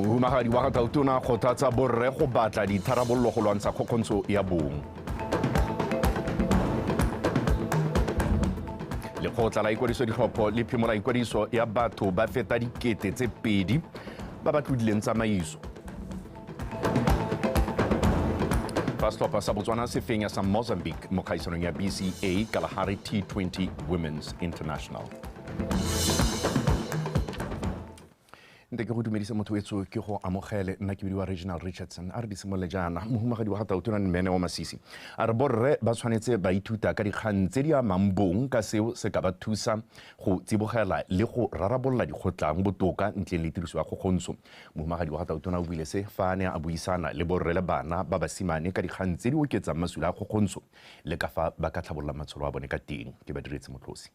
Mohumagadi wa Gatautona go kgothatsa borre go batla ditharabololo go lwantsha kgokgontsho ya bong. Lekgotla la Ikwadiso Ditlhopho le phimola ikwadiso ya batho ba feta 2,000 ba ba tlodileng tsamaiso. Fa setlhopha sa Botswana se fenya sa Mozambique mo kgaisanong ya BCA Kalahari T20 Women's International. Nte ke go dumedisa motho wetso ke go amogele nna ke bidiwa Reginald Richardson a re di simolole jaana mohumagadi wa Gatautona Mmene wa Masisi a re borre ba tshwanetse ba ithuta ka dikgang tse di amang bong ka seo se ka ba thusa go tsibogela le go rarabolla dikgotlang botoka ntle le tiriso ya kgokgontsho. Mohumagadi wa Gatautona o buile se fa ne a buisana le borre le bana ba basimane ka dikgang tse di oketsang masula a kgokgontsho le ka fa ba ka tlhabolla matsholo a bone ka teng. Ke ba diretse motlhosi.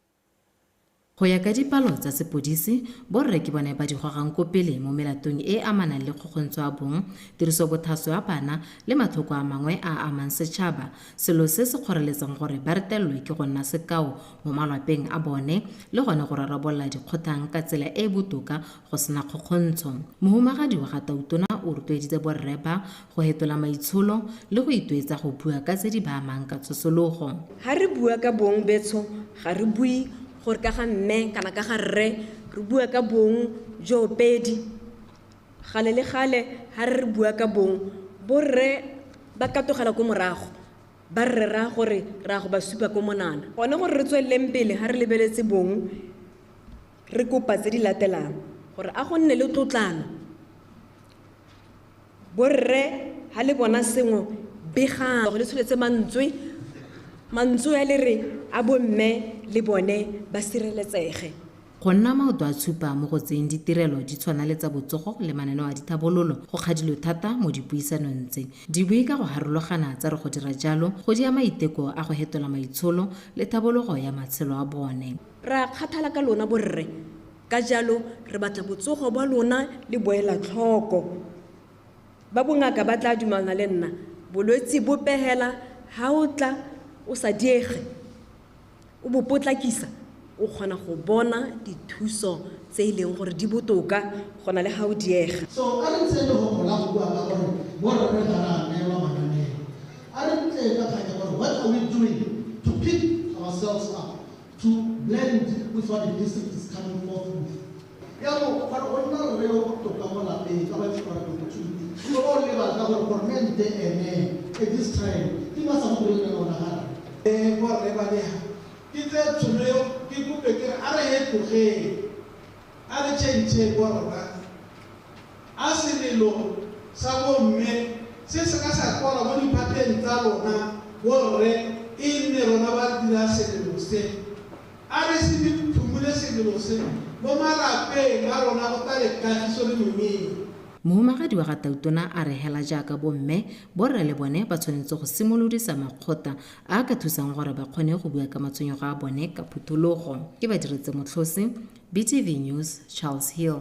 Go ya ka dipalo tsa sepodisi, borre ke bone ba di gogang ko pele mo melatong e amanang le kgokgontsho a bong, tirisobothaso ya bana le matlhoko a mangwe a amang setšhaba, selo se se kgoreletsang gore ba retelelwe ke go nna sekao mo malapeng a bone le gone go rarabolla dikgotlang ka tsela e botoka go sena kgokgontsho. Mohumagadi wa Gatautona o rotloeditse borre ba go hetola maitsholo le go itwetsa go bua ka tse di ba amang ka tsosologo. Ha re bua ka bong betso, ga re bui gore ka ga mme kana ka ga rre, re bua ka bong jo pedi. Gale le gale ha re bua ka bong, borre ba katogela ko morago ba re ra gore ra go ba supa ko monana. Gone gore re tsweleng pele ha re lebeletse bong, re kopa tse di latelang gore a go nne le tlotlano. Borre ha le bona sengwe begang go le tshwanetse mantswe a le re a bomme le bone ba sireletsege. Go nna maoto a tshupa mo go tseng ditirelo di tshwana le tsa botsogo le mananeo a dithabololo go kgadilwe thata mo dipuisanong tse. Di bue ka go harologana tsa re go dira jalo go dia maiteko a go hetola maitsholo le thabologo ya matshelo a bone. Ra kgathala ka lona borre, ka jalo re batla botsogo ba lona le boela tlhoko. Ba bongaka ba tla dumelana le nna, bolwetse bo pehela ha o tla o sa diege, o bo potlakisa, o kgona go bona dithuso tse e leng gore di botoka gona le ha o diega. So a re ntse le go gola go bua ka gore borre ga ra neelwa mananeo. A re ntse ka kganya gore what are we doing to pick ourselves up, to blend with what the district is coming forth with. Yaanong ga go nna re go toka mo lapeng ka ba tshwara go tshwiti. Go o le ba ka gore government at this time di ba sa go le lona ga borre ba le ke tse tshweleo ke kope ke a re he tlogeng a re tšhentšhe borra a selelo sa bomme se se ka sa kola mo diphateng tsa rona borre e nne rona ba dira selelo se a re se diphumule selelo se mo malapeng a rona go tla le kagiso le mmeng. Mohumagadi wa Gatautona a re hela jaaka bomme borre le bone ba tshwanetse go simolodisa makgotla a ka thusang gore ba kgone go bua ka matshwenyego a bone ka phutulogo. Ke ba diretse motlhosi, BTV News, Charles Hill.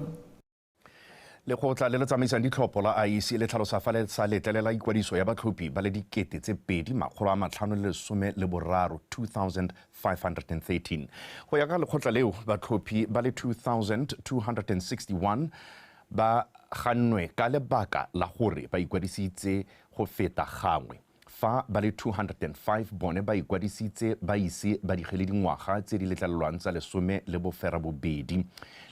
Lekgotla le le tsamaisang ditlhopho la IEC le tlhalosa fa le sa letlelela ikwadiso ya batlhophi ba le 2,513 go ya ka lekgotla leo batlhophi ba le 2,261 ba gannwe ka lebaka la gore ba ikwadisitse go feta gangwe fa ba le 205 bone ba ikwadisitse ba ise ba digele dingwaga tse di letlelelwang tsa 12.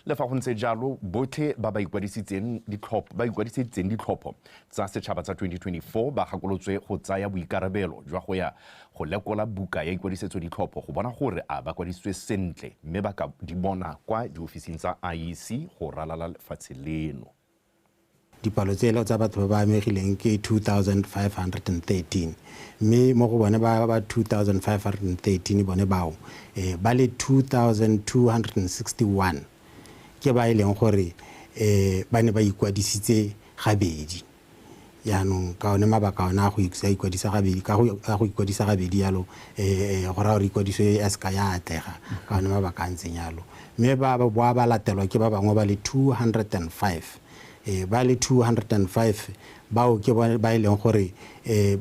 Le fa go ntse jalo botlhe ba ikwadisitseng ditlhopho tsa setšhaba tsa 2024 ba gakolotswe go tsaya boikarabelo jwa go ya go lekola buka ya ikwadisetso ditlhopho go bona gore a ba kwadisitswe sentle mme ba ka di bona kwa diofising tsa IEC go ralala lefatshe leno. Dipalo tsela tsa batho ba ba amegileng ke 2,513 mme mo go bone ba 2,513 bone bao ba le 2,261 ke ba e leng gore ba ne ba ikwadisitse gabedi. Yaanong ka one mabaka ona go ikwadisa gabedi ka go ikwadisa gabedi yalo go ra gore ikwadiso e ska ya atlega ka one mabaka a ntseng yalo mme ba ba latelwa ke ba bangwe ba le 205 ba le 205 bao ke ba e leng gore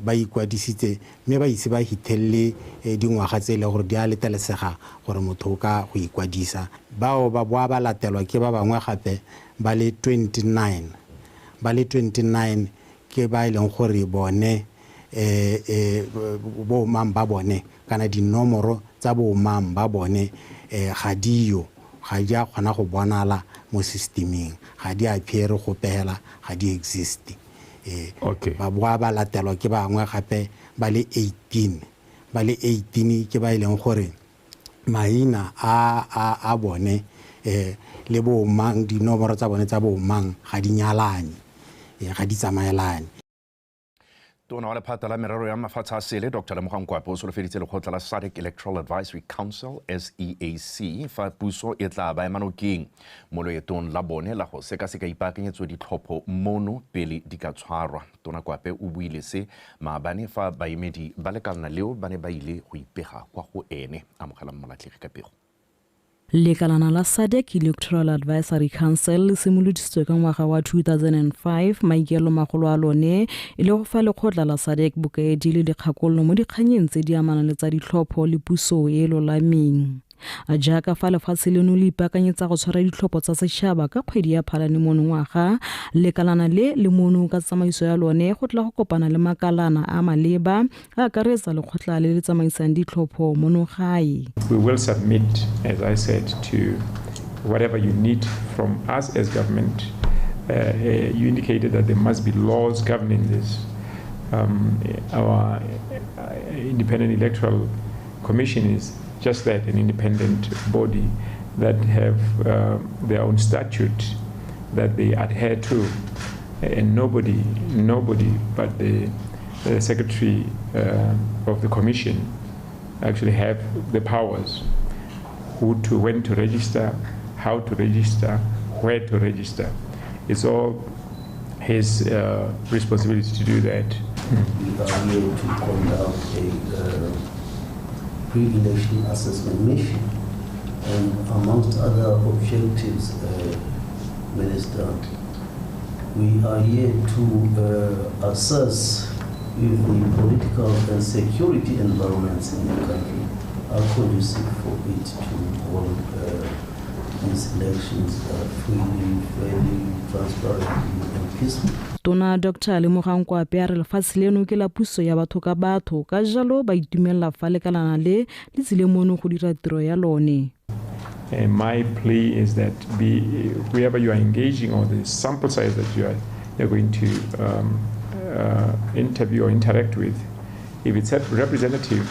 ba ikwadisitse mme ba ise ba hitelle dingwaga tse le gore di a letelesega gore motho ka go ikwadisa. Bao ba latelwa ke ba bangwe gape ba le 29 ba le 29 ke ba ileng gore bone bo mang ba bone kana dinomoro tsa bo mang ba bone ga dio ga dia kgona go bonala mo systeming ga di appear go pela ga di exist ba boa ba latelwa ke bangwe gape ba le 18 ke ba ileng gore maina a bone le bo mang dinomoro tsa bone tsa bo mang ga di nyalane ga di tsamaelane. Tona wa lephata la merero ya mafatshe a sele Dr. Lemogang Nkwape o solofeditse lekgotla la SADC Electoral Advisory Council SEAC fa puso e tla ba emanokeng mo loetong la bone la go sekaseka ipaakanyetso ditlhopho mono pele di ka tshwarwa. Tona Nkwape o buile se maabane fa baemedi ba lekalana leo ba ne ba ile go ipega kwa go ene. Amogela Molatlhegi ka pego. Lekalana la SADC Electoral Advisory Council le simoloditswe ka ngwaga wa 2005 maikelo magolo a lone e le go fa lekgotla la SADC bokaedi le dikgakololo mo dikganyeng tse di amanang le tsa ditlhopho le puso e lolameng. A jaaka fa lefatshe leno le ipaakanyetsa go tshwara ditlhopho tsa setšhaba ka kgwedi ya Phalane monongwaga, lekalana le mono ka tsamaiso ya lone go tla go kopana le makalana a maleba a akaretsa lekgotla le le tsamaisang ditlhopho mono gae. We will submit, as I said, to whatever you need from us as government. You indicated that there must be laws governing this. Our Independent Electoral Commission is just that, an independent body that have their own statute that they adhere to, and nobody but the secretary of the commission actually have the powers when to register, how to register, where to register. It's all his responsibility to do that. We are here to conduct a pre-election assessment mission, and amongst other objectives, Minister, we are here to assess if the political and security environments in the country are conducive for it to hold these elections freely, fairly, transparently, and peacefully. Tona Dr. Lemogang Nkwape a re lefatshe leno ke la puso ya batho ka batho ka jalo ba itumelela fa lekalana le tsile mono go dira tiro ya lone. My plea is that whoever you are engaging or the sample size that you're going to interview or interact with, if it's a representative,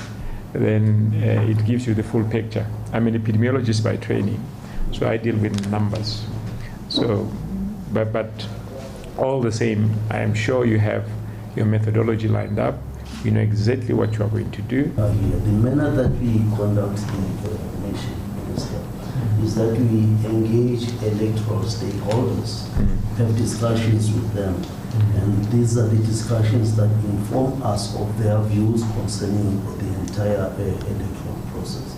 then it gives you the full picture. I'm an epidemiologist by training, so I deal with numbers. So, but all the same, I am sure you have your methodology lined up. You know exactly what you are going to do. The manner that we conduct the mission, Minister, is that we engage electoral stakeholders, have discussions with them, and these are the discussions that inform us of their views concerning the entire electoral process.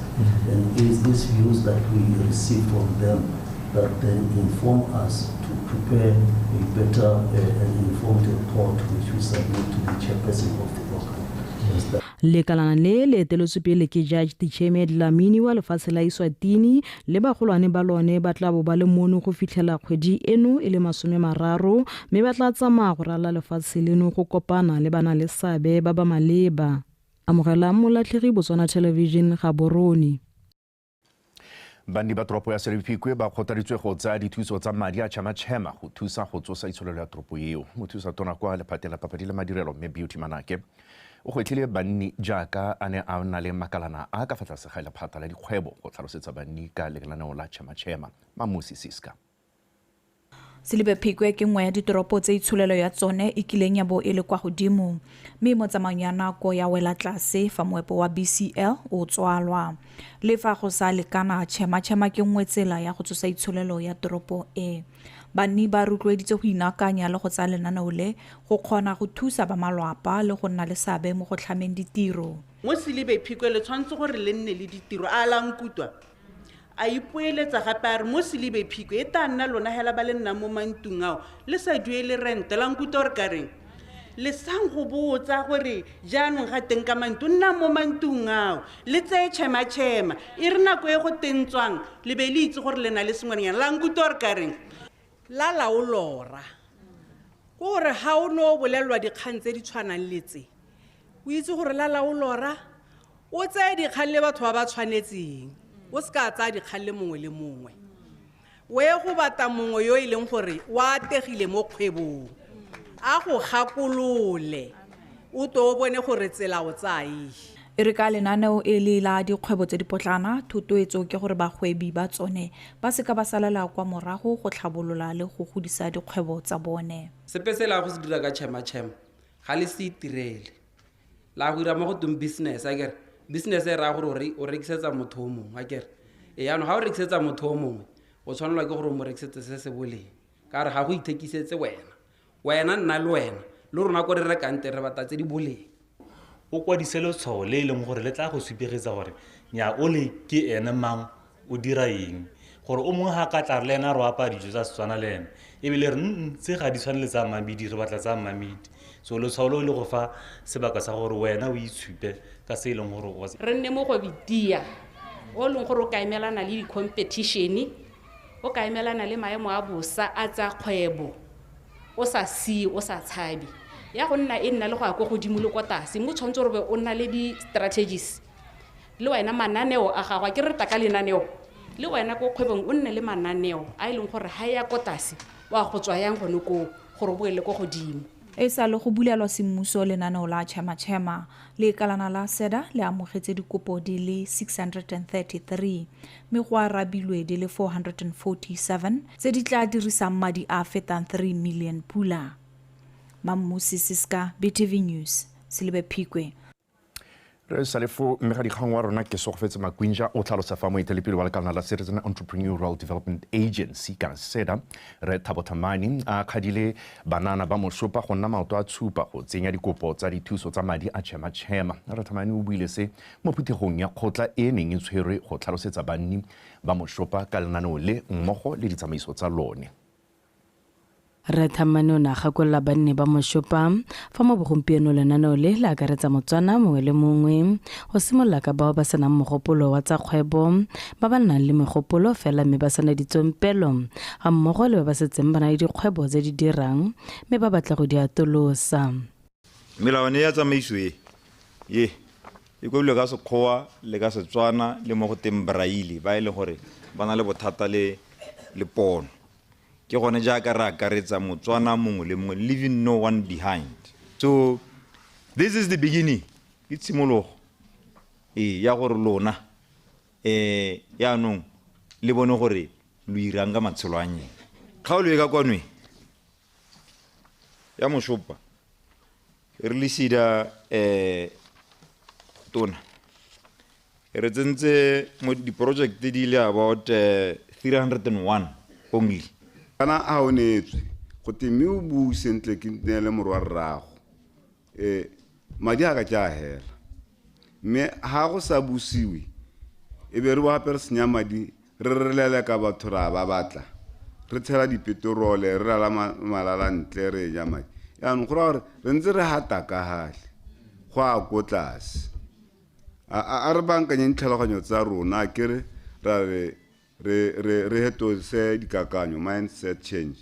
And it is these views that we receive from them that then inform us to prepare a better and informed report which we submit to the chairperson of the program. Lekalana le eteletswe pele ke Judge Ticheme Dlamini wa lefatshe la Eswatini le bagolwane ba lone ba tla bo ba le mono go fitlhela kgwedi eno e le 30 mme ba tla tsamaya go rala lefatshe leno go kopana le bana le sabe ba ba maleba. Amogela Molatlhegi, Botswana Television, Gaborone. Bandi ba toropo ya Selephikwe ba kgothaletswe go tsaya dithuso tsa madi a tšhamatšhema go thusa go tsosa itsholelo ya toropo eo. Mothusa tona kwa lephateng la papadi le madirelo mme Beauty Manake o gwetlhile banni jaaka a ne a na le makalana a ka fa tlase ga lephata la dikgwebo go tlhalosetsa banni ka lekananeo la tšhamatšhema. Mamusi Siska. Selephikwe ke nngwe ya ditoropo tse itsholelo ya tsone e kileng ya bo e le kwa godimo mme mo tsamayong ya nako ya wela tlase fa moepo wa BCL o tswalwa le fa go sa lekana tšhamatšhema ke nngwe tsela ya go tsosa itsholelo ya toropo e. Banni ba rotloeditse go inakanya le go tsaya lenaneo le go kgona go thusa ba malwapa le go nna le seabe mo go tlhameng ditiro. Mo Selephikwe le tshwanetse gore le nne le ditiro a la nkutwa a ipoeletsa gape a re mo Selephikwe e tla nna lona hela ba le nna mo mantung ao le sa duele rente la nkutwa gore ka reng le sang go botsa gore jaanong ga teng ka mantu nna mo mantung ao le tseye tšhamatšhema e re nako e go tentswang le be le itse gore le na le sengwenyana la nkutwa gore ka reng la laolora gore ha o no bolelwa dikgang tse di tshwanang le tse o itse gore la laolora o tsaya dikgang le batho ba ba tshwanetseng o se ka tsaya dikgang le mongwe le mongwe o ye go bata mongwe yo e leng gore wa ategile mo kgwebong a go gakolole o to bone gore tsela o tsae e re ka lenaneo e le la dikgwebo tse dipotlana thotloetso ke gore bagwebi ba tsone ba seka ba salela kwa morago go tlhabolola le go godisa dikgwebo tsa bone sepe se la go se dira ka tšhema ga le se itirele la go dira mo go tung business a kere business e raya gore o rekisetsa motho o mongwe a kere yaanong ga o rekisetsa motho o mongwe o tshwanelwa ke gore o mo rekisetse se se boleng ka gore ga go ithekisetse wena nna le wena le rona ko re rekante re bata tse di boleng o kwadise letshwao le e leng gore le tla go supegetsa gore nya o le ke ene mang o dira eng gore o mongwe ga ka tla re le ena re apaya dijo tsa Setswana le ene ebile re tse ga di tshwane le tsa Mmamedi re batla tsa Mmamedi so letshwao le go fa sebaka sa gore wena o itshupe ka se e leng gore re nne mo go bidia o leng gore o ka emelana le di-competition o ka emelana le maemo a bosa a tsa kgwebo o sa sie o sa tshabi ya go nna e nna le go ya go godimo le kwa tlase mo tshwanetse gore o nna le di-strategies le wena mananeo a gago ke re taka lenaneo le wena ko kgwebong o nne le mananeo a e leng gore ha ya ko tlase wa go tswa yang gone ko gore o boele ko godimo e sa le go bulelwa semmuso lenaneo la tšhema le kalana la SEDA le amogetse dikopo di le 633 mme go arabilwe di le 447 tse di tla dirisang madi a fetang 3 million pula Mammusi Siska, BTV News, Silebe Phikwe. Re salefo mme ga dikgang wa rona ke sogofetse Makwinja o tlhalosa fa moeteledipele wa lekala la Citizen Entrepreneurial Development Agency ka SEDA re Thabo Thamani a khadile banana ba mosopa go nna maoto a tshupa go tsenya dikopo tsa dithuso tsa madi a tšhema re Thamani o buile se mo phuthegong ya kgotla e neng e tshwerwe go tlhalosetsa banni ba mosopa ka lenaneo le mmogo le ditsamaiso tsa lone Re Thamani na gakolla banne ba moshopa fa mo bogompieno lenaneo le la akaretsa Motswana mongwe le mongwe go simolla ka bao ba senang mogopolo wa tsa kgwebo ba ba nang le megopolo fela mme ba sena ditsompelo ga mmogo le ba setseng bana le dikgwebo tse di dirang mme ba batla go di atolosa melawana ya tsamaiso e go ka Sekgowa le ka Setswana le mo go teng Braille ba ile gore bana le bothata le pono ke gone jaaka ra akaretsa Motswana mongwe le mongwe leaving no one behind so this is the beginning it's simologo ya gore lona ya nong le bone gore lo irang ka matshelo a nye ga o le ka kwanwe ya moshopa re le sida tona re tsentse mo di project di le about 301 only kana a o netswe go teme o bu sentle ke nele morwa rrago madi a ka tja hela me ha go sa busiwe e be re wa per senya madi re relele ka batho ra ba batla re tshela di petrole re la malala ntle re ja madi ya no go ra re ntse re hata ka hale go a go tlase a re bankanye ntlhaloganyo tsa rona kere ra re heto se dikakanyo mindset change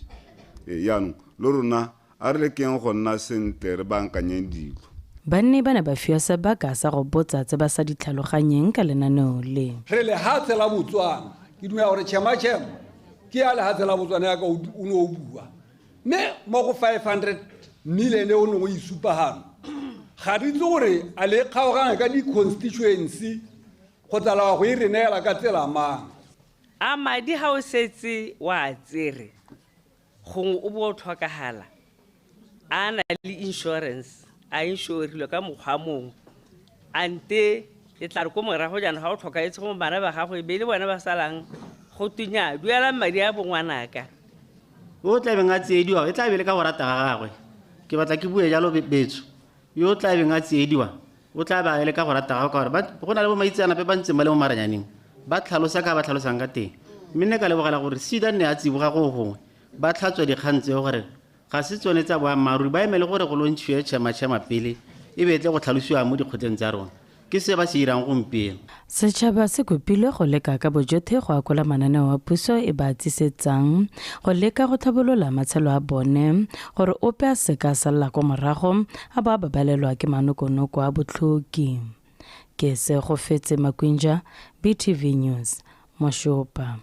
yaanong le rona a re lekeng go nna sentle re bankanyeng dilo banne bana ba fiwa sebaka sa go botsa tse ba sa ditlhaloganyeng ka lenaneo le re le hatse la Botswana ke dumela gore tšhema ke ya le hatse la Botswana ya ka o no bua me mo go 500 million e o no go isupagano ga di tse gore a le kgaogana ka di-constituency go tsala go e re neela ka tsela mang a madi ha o setse wa tsere gongwe o bo o tlhokagala a na le insurance a insurilwe ka mokgwa mongwe ante e tla re ko morago jaana ga o tlhokaetse go bana ba gago e be le bona ba salang go tunya duela madi a bongwanaka o tla beng a tsiediwa e tla be le ka go rata ga gagwe ke batla ke bue jalo betso yo tla beng a tsiediwa o tla ba le ka go rata ga gore go na le bo maitsana pe ba ntse ba le mo maranyaneng ba tlhalosa ka ba tlhalosang ka teng mme ka lebogela gore sida ne a tsiboga go gongwe ba tlhatswa dikgantse gore ga se tsone tsa boammaaruri ba emele gore go lontšhiwe tšhema pele e be tle go tlhalosiwa mo dikgoteng tsa rona ke se ba se irang gompieno. Setšhaba se kopilwe go leka ka bojotlhe go akola mananeo a puso e ba tsisetsang go leka go tlhabolola matshelo a bone gore ope a seka salela ko morago a ba babalelwa ke manokonoko a botlhoki. Ke se go fetse Makwinja, BTV News, Moshopa.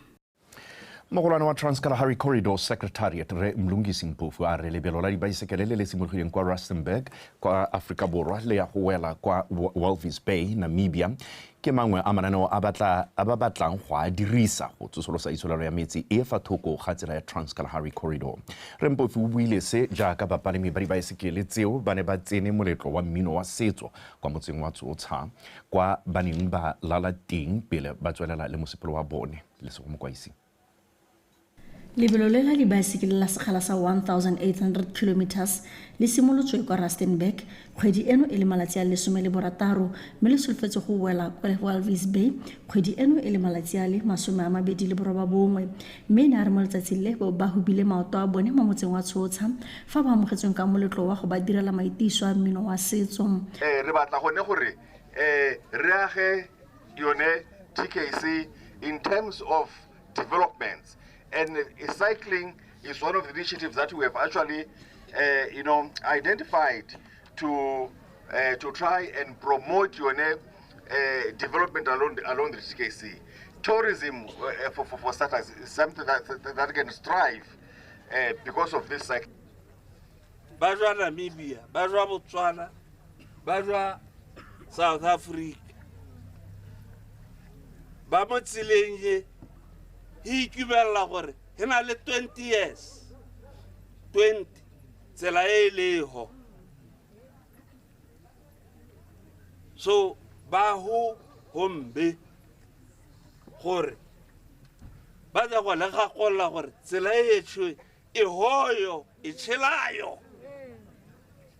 Mogolwane wa Trans-Kalahari Corridor Secretariat Re Mlungisi Mpofu a re lebelo la dibaesekele le simologileng kwa Rustenburg kwa Afrika Borwa le ya go wela kwa Walvis Bay, Namibia ke mangwe a mananeo a ba batlang go a dirisa go tsosolosa itsholelo ya metsi e fa thoko ga tsela ya Trans-Kalahari Corridor. Re Mpofu o buile se jaaka bapalami ba dibaesekele tseo ba ne ba tsene moletlo wa mmino wa setso kwa motseng wa Tsotsha kwa ba neng ba lala teng pele ba tswelela le mosepelo wa bone le se go mokwaisi. Lebelo le la dibaesekele la sekgala sa 1,800 kilometers le simolotswe kwa Rustenburg kgwedi eno e le malatsi a le 16 mme le solofetse go wela kwa Walvis Bay kgwedi eno e le malatsi a le 29 mme ne a re mo letsatsing le ba hubile maoto a bone mo motseng wa Tsotsha fa ba amogetsweng ka moletlo wa go ba direla maitiso a mmino wa setso. Re batla gone gore re age yone TKC in terms of developments. And cycling is one of the initiatives that we have actually, identified to try and promote development along the TKC. Tourism, for starters, is something that can strive because of this cycle. Bajwa Namibia, Bajwa Botswana, Bajwa South Africa. Bamotsilenge. He equivalent gore he na le 20 years 20 tsela e le ho so ba ho hombe gore ba ja go le ga golla gore tsela e tshwe e hoyo e tshelayo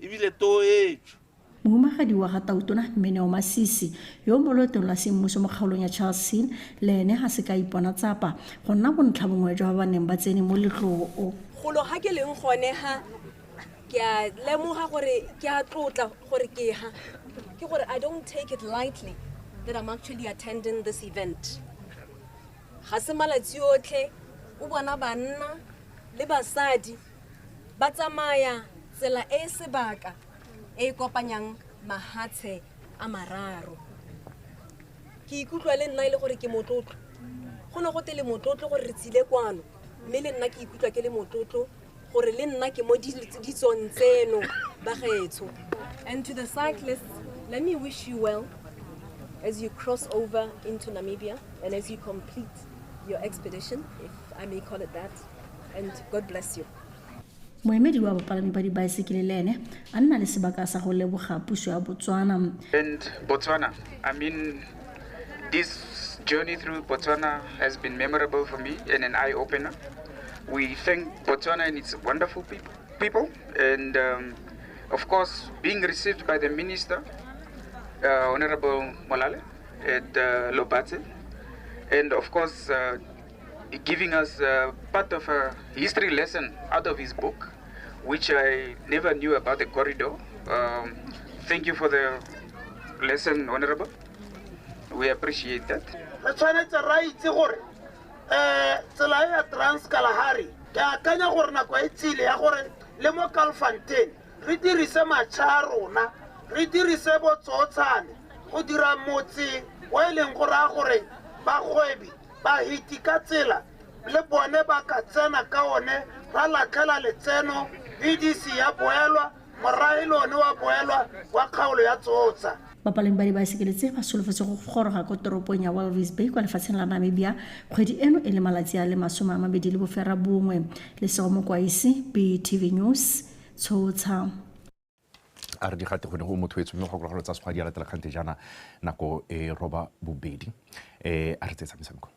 ibile to ethu Mohumagadi wa ga Tautona Meneo Masisi yo molotong la semmuso mo kgaolong ya Charleston le ene ga se ka ipona tsapa go nna bontlhabongwe jwa ba neng ba tsene mo letloo golo ga ke leng gone ha ke a lemoga gore ke a tlotla gore ke gore I don't take it lightly that I'm actually attending this event. Ga se malatsi otlhe o bona banna le basadi ba tsamaya tsela e sebaka e kopanyang mahatshe a mararo. Ke ikutlwa le nna ile gore ke motlotlo go ne go tele motlotlo gore re tsile kwano mme le nna ke ikutlwa ke le motlotlo gore le nna ke mo ditsong tseno ba gaetsho. And to the cyclists, let me wish you well as you cross over into Namibia and as you complete your expedition, if I may call it that, and God bless you. Moemedi wa bapalami ba dibaesekele le ene a nna le sebaka sa go leboga puso ya Botswana. And Botswana, I mean, this journey through Botswana has been memorable for me and an eye-opener. We thank Botswana and its wonderful people, and of course, being received by the Minister, Honorable Molale at Lopatse, and of course, giving us part of a history lesson out of his book, which I never knew about the corridor. Thank you for the lesson, Honorable. We appreciate that. Tsela ya Trans-Kalahari ke akanya gore nako e tsile ya gore le mo Kalfontein re dirise matšharona re dirise Botsotshane go dira motse o eleng gore a gore bagwebi ba hiti ka tsela le bone ba ka tsena ka one ra latlhela letseno BDC ya boelwa moraelone wa boelwa wa kgaolo ya Tsotsa. Bapalami ba dibaesekele tse ba solofetse go goroga ko toropong ya Walvis Bay kwa lefatsheng la Namibia kgwedi eno e le malatsi a le 21 le sego mokwaisi BTV News Tsotsa. A re di gate gone go motho etse mme go go tsa segwa di latela kgante jana nako e roba bobedi a re tsetsa metshameko.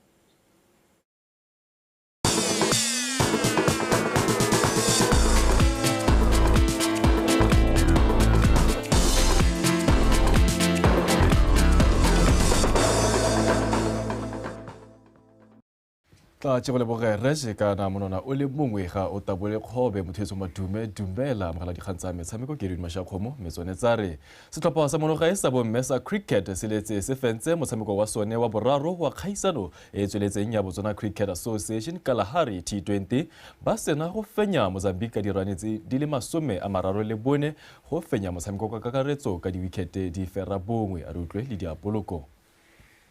Tla tse go lebogere se kana monona o le mongwe ga o tabole kgobe mothetso madume dumela mogala dikgang tsa metshameko ke Edwin Mashakgomo metsone tsa re setlhopha sa monogae sa bomme sa cricket se letse se fentse motshameko wa sone wa boraro wa kgaisano e tsweletseng ya Botswana Cricket Association Kalahari T20 ba sena go fenya Mozambique ka dirane di le 34 go fenya motshameko ka kakaretso ka diwikete di fera bongwe a re utlwe le diapoloko.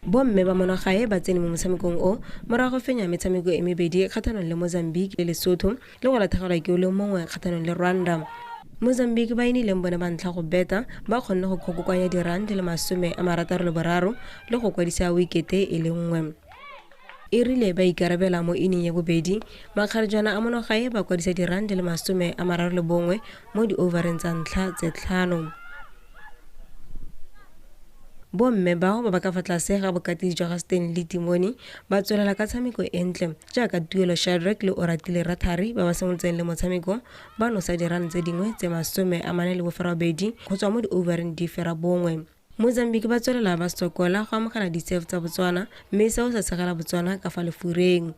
Bomme ba monogae ba tsene mo motshamekong o morago fenya metshameko e mebedi kgatlhanong le Mozambique le Lesotho le go latlhegelwa ke o le mongwe kgatlhanong le Rwanda. Mozambique ba inileng bone ba ntlha go beta ba kgonne go kgokokanya dirane di le 63 le go kwadisa wikete e le nngwe. E rile ba ikarabela mo ining ya bobedi makgarejana a monogae ba kwadisa dirane di le 31 mo di-overeng tsa ntlha tse 5. Bomme bao ba ka fa tlase ga bokatisi jwa Stanley Timoni ba tswelela ka tshameko entle jaaka Tuelo Shadrack le Oratile Rathari ba ba sengoltseng le motshameko ba nosa dirane tse dingwe tse 42 go tswa mo di-overeng di fera bongwe. Mozambique ba tswelela ba sokola go amogela di-serve tsa Botswana mme seo se segela Botswana ka fa lefureng.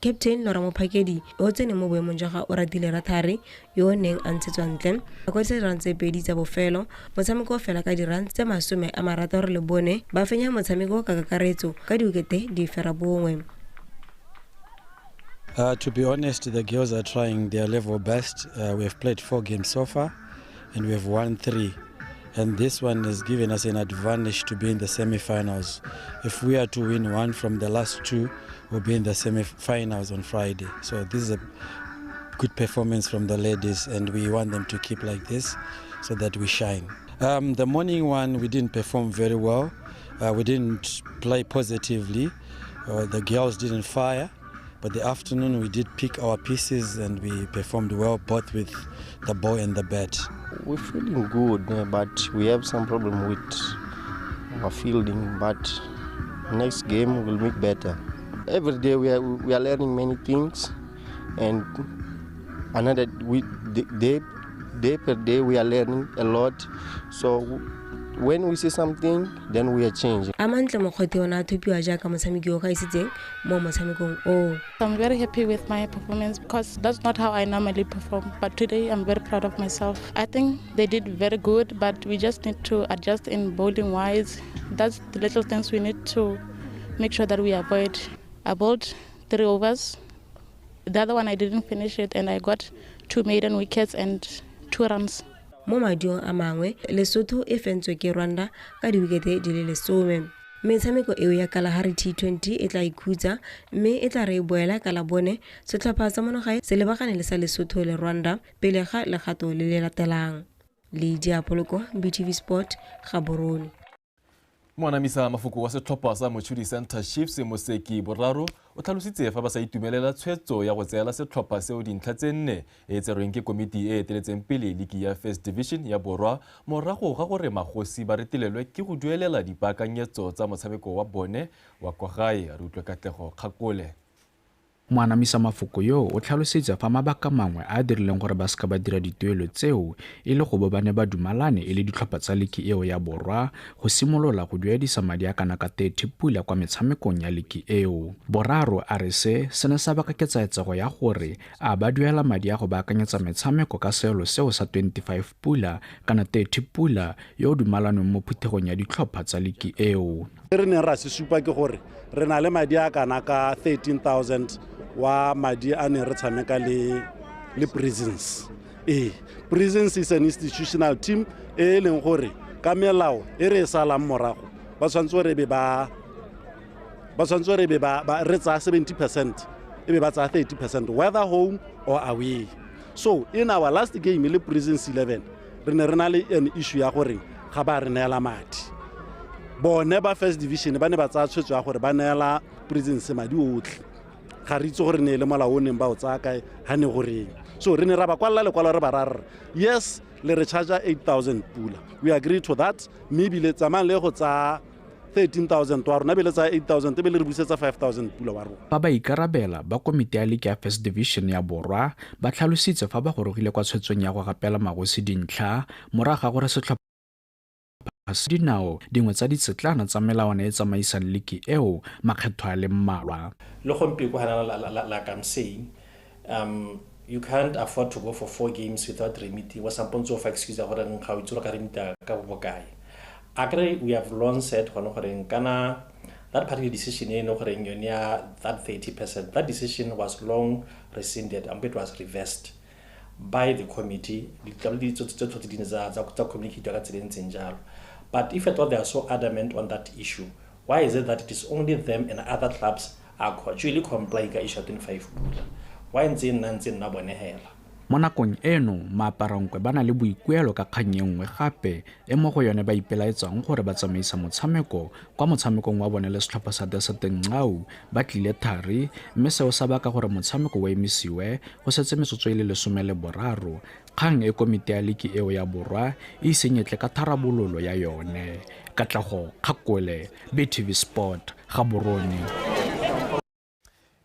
Captain Laura Mophakedi o tsene mo boemong jwa ga Oratile Rathari yo o neng a ntshetswa ntle a kwadisa dirane tse 2 tsa bofelo motshameko o fela ka dirane tse 64 ba fenya motshameko ka kakaretso ka diwikete di fera bongwe. To be honest, the girls are trying their level best. We have played 4 games so far and we have won 3. And this one has given us an advantage to be in the semi-finals. If we are to win 1 from the last 2, we'll be in the semi-finals on Friday. So this is a good performance from the ladies and we want them to keep like this so that we shine. The morning one, we didn't perform very well. We didn't play positively. The girls didn't fire. But the afternoon, we did pick our pieces and we performed well, both with the ball and the bat. We're feeling good, but we have some problem with our fielding. But next game we'll make better. Every day we are learning many things, and another day per day we are learning a lot. So when we see something, then we are changing. Amantle mokgwete ona thopiwa jaaka motshameki o gaisitseng mo motshamekong o. I'm very happy with my performance because that's not how I normally perform. But today I'm very proud of myself. I think they did very good, but we just need to adjust in bowling wise. That's the little things we need to make sure that we avoid. I bowled 3 overs. The other one I didn't finish it and I got 2 maiden wickets and 2 runs. Mo madiong a mangwe Lesotho e fentswe ke Rwanda ka diwikete di le 10. Metshameko eo ya Kalahari T20 e tla ikhutsa mme e tla re boela ka labone setlhopha sa monogae se lebagane le sa Lesotho le Rwanda pele ga legato le le latelang. Le diapoloko BTV Sport Gaborone. Moanamisa mafoko wa setlhopha sa Mochudi Center Chiefs Moseki Boraro o tlhalositse fa ba sa itumelela tshwetso ya go tseela setlhopha seo dintlha tse 4 e tserweng ke komiti e eteletseng pele ligi ya First Division ya Borwa morago ga gore magosi ba retelelwe ke go duelela dipaakanyetso tsa motshameko wa bone wa kwa gae a re utlwe Katlego Kgakole. Moanamisa mafoko yo o tlhalositse fa mabaka mangwe a dirileng gore ba ska ba dira dituelo tseo e le go bobane ba dumalane e le ditlhopha tsa ligi eo ya Borwa go simolola go duedisa madi a kana ka 30 pula kwa metshamekong ya ligi eo. Boraro a re se ne sa baka ketsaetsego ya gore a ba duela madi a go baakanyetsa metshameko ka seelo seo sa 25 pula kana 30 pula yo dumalanong mo phuthegong ya ditlhopha tsa ligi eo. Re ne ra se supa ke gore re na le madi a kana ka 13,000 wa madi a ne re tshameka le Prisons. Prisons is an institutional team e leng gore ka melao e re salang morago ba tshwantse re be ba re tsa 70% e be ba tsa 30% whether home or away. So in our last game le Prisons 11 re ne re na le an issue ya gore ga ba re neela madi. Bone ba First Division ba ne ba tsa tshwetso ya gore ba neela Prisons madi otlhe. Ga re itse gore ne le molao o neng ba o tsaya kae ha ne gore. So re ne ra ba kwalla lekwalo re ba rara. Yes, le re charge 8,000 pula. We agree to that. Maybe le tsamang le go tsa 13,000 wa rona be le tsa 8,000 be le re busetsa 5,000 pula wa rona. Ba ba ikarabela ba komiti ya ligi ya First Division ya Borwa ba tlhalositse fa ba gorogile kwa tshwetsong ya go gapela magosi dintlha moraga gore setlhopha dinao dingwe tsa ditsetlana tsa melawana e tsamaisang liki eo makgetho a le mmalwa. Like I'm saying, you can't afford to go for 4 games without remitting. Was some point of excuse that we have long said that party decision that 30%. That decision was long rescinded and it was reversed by the committee. But if at all they are so adamant on that issue, why is it that it is only them and other clubs are actually complying with issue 25 pula? Why ntseng na bone hela? Mo nakong eno maaparonkwe ba na le boikuelo ka kgang nngwe gape e mo go yone ba ipelaetsang gore ba tsamaisa motshameko kwa motshamekong wa bone le setlhopha sa Dasetenqau ba tlile thari mme seo sa baka gore motshameko wa emisiwe go setse metsotso e le 13 kgang e komite ya liki eo ya borwa e isenyetle ka tharabololo ya yone. Katlego Kgakole, BTV Sport, Gaborone.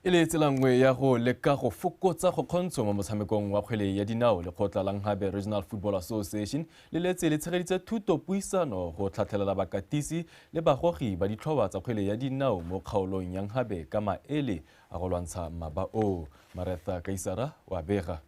Ile tsela nngwe ya go leka go fokotsa go kgontsho mo motshamekong wa kgwele ya dinao le kgotla la Nkhabe Regional Football Association le letse le tshegeditse thuto puisano go tlhatlhelela bakatisi le bagogi ba ditlhoba tsa kgwele ya dinao mo kgaolong ya Nkhabe ka maele a go lwantsha mabao. Maretha Kaisara wa bega.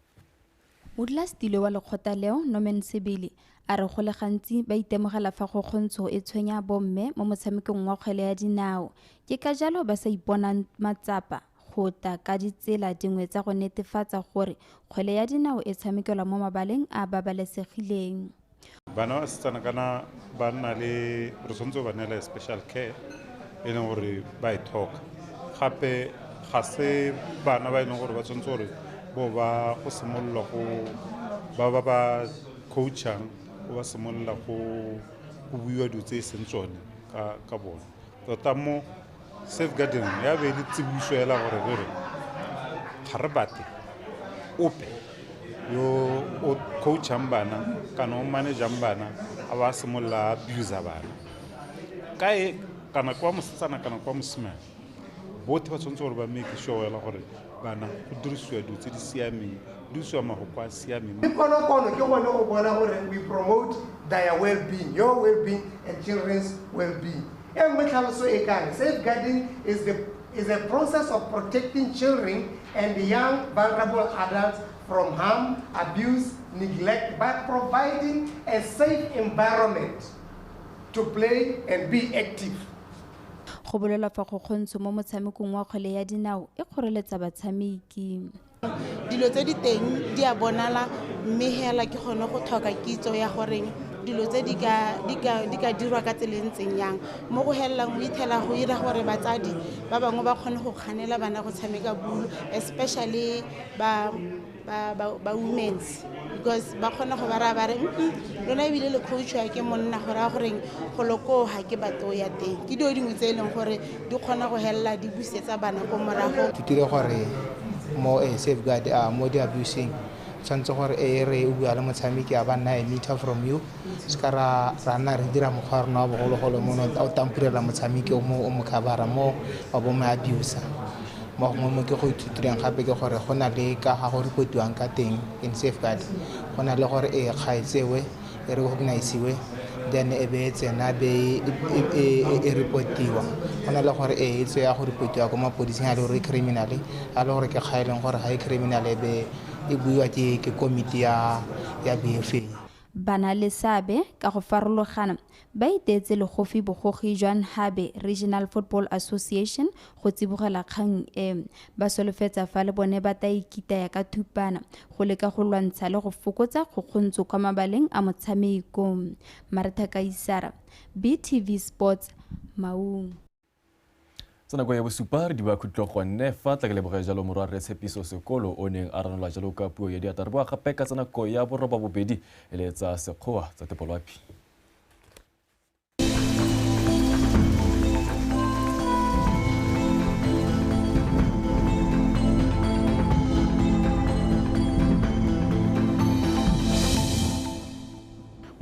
Modulasetilo wa lekgotla leo Norman Sebele a re go le gantsi ba itemogela fa go kgontsho e tshwenya bomme mo motshamekong wa kgwele ya dinao. Ke ka jalo ba sa iponang matsapa go ta ka ditsela dingwe tsa go netefatsa gore kgwele ya dinao e tshamekelwa mo mabaleng a babalesegileng. Bana ba setsana kana ba nna le re tshwanetse ba nela special care e leng gore ba e tlhoka gape ga se bana ba e leng gore ba tshwanetse gore bo ba go simolola go ba coachang go ba simolola go buiwa dilo tse e seng tsone ka bona tota mo safeguarding ya be le tsibuso ya la gore ga re bate ope yo o coachang bana kana o managang bana a ba simolola abuse bana kae kana kwa mosetsana kana kwa mosimane botlhe ba tshwanetse gore ba make sure la gore bana go dirisiwa dilo tse di siameng dirisiwa mafoko a siameng. Kono ke gone go bona gore we promote their well-being, your well-being and children's well-being. Safeguarding is a process of protecting children and young vulnerable adults from harm, abuse, neglect by providing a safe environment to play and be active. Go bolela fa go kgontsho mo motshamekong wa kgwele ya dinao e kgoreletsa batshameki. Dilo tse di teng di a bonala mme hela ke gone go tlhoka kitso ya gore dilo tse di ka dirwa ka tselentseng yang mo go hellang mo ithela go ira gore batsadi ba bangwe ba kgone go kganela bana go tshameka bulu especially ba women's because ba kgona go ba re lona ebile le coach ya ke monna gore a gore go loko ha ke bato ya teng ke dio dingwe tse leng gore di kgona go hella di busetsa bana go morago tutire gore mo safeguard mo di abusing tshwanetse gore re o bua le motshameki a ba nna a meter from you skara rana re dira mogwa rona wa bogologolo mono o tampurela motshameki o mo khabara mo wa bo mo abuse mo mo ke go ithutireng gape ke gore go na le ka ga go reportiwang ka teng in safeguard go na le gore ga itsewe e recognize-we then e be tsena be e reportiwa go na le gore e tse ya go reportiwa ko mapodising a le gore criminal a le gore ke kgaeleng gore ga e criminal e be e buiwa ke komiti ya BFA. Bana le sabe ka go farologana ba itetse le gofi bogogi jwa Nkhabe Regional Football Association go tsibogela kgang ba solofetsa fa le bone ba ta ikita ya ka thupana go leka go lwantsha le go fokotsa go kgontso kwa mabaleng a motshameko. Maretha Kaisara, BTV Sports, Maung. Tsena go ya bosupa re di ba khutlo go nne fa tla ke le boga jalo morwa re tshepiso sekolo o neng a ranola jalo ka puo ya diatarbo ga peka tsena go ya boroba bobedi ele tsa sekgowa tsa tepolwapi.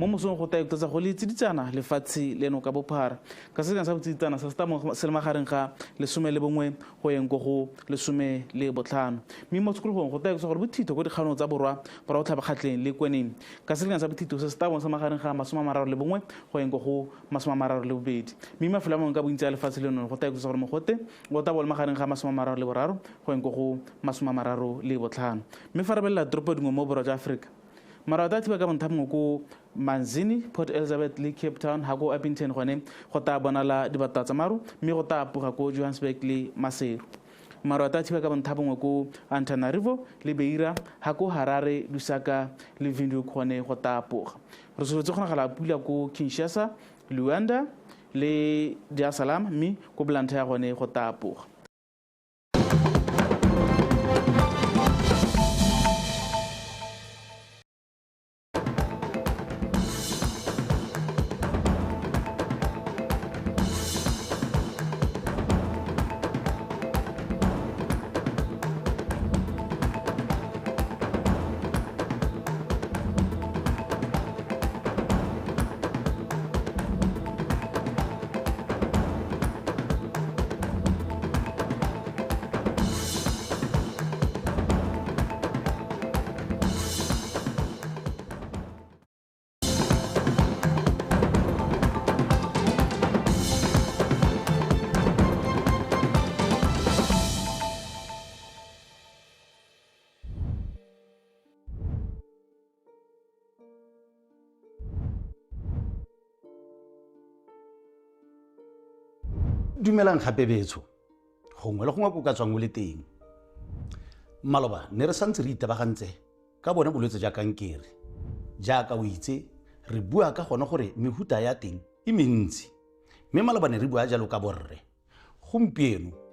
mo mosong go taeketsa go le tsiditsana lefatshe leno ka bophara ka selekano sa botsitsana sa setamo se le magareng ga 11 go yeng go go 15 mme mo tsekologong go taeketsa gore bothito go dikganong tsa borwa go tlhabakgatleng le kweneng ka selekano sa bothito se setamo sa magareng ga 31 go yeng go go 32 mme mafelo a mangwe ka bontsi a lefatshe leno go taeketsa gore mogote go tabo le magareng ga 33 go yeng go go 35 mme fa re belela toropo dingwe mo borwa jwa Africa mara ta thiba ka bonthapong ko Manzini, Port Elizabeth le Cape Town ha go Appington gone go ta bonala dibata tsa maru mme go ta apoga ko Johannesburg le Maseru mara ta thiba ka bonthapong ko Antananarivo le Beira ha ko Harare Lusaka le Windhoek gone go ta apoga re solotse gona gala pula ko Kinshasa Luanda le Dar es Salaam mme ko Blantyre gone go ta apoga dumelang gape betso gongwe le gongwe ko ka tswang o le teng maloba ne re santse re itebagantse ka bone bolwetse ja kankere jaaka o itse re bua ka gone gore mehuta ya teng e mentsi mme maloba ne re bua jalo ka borre gompieno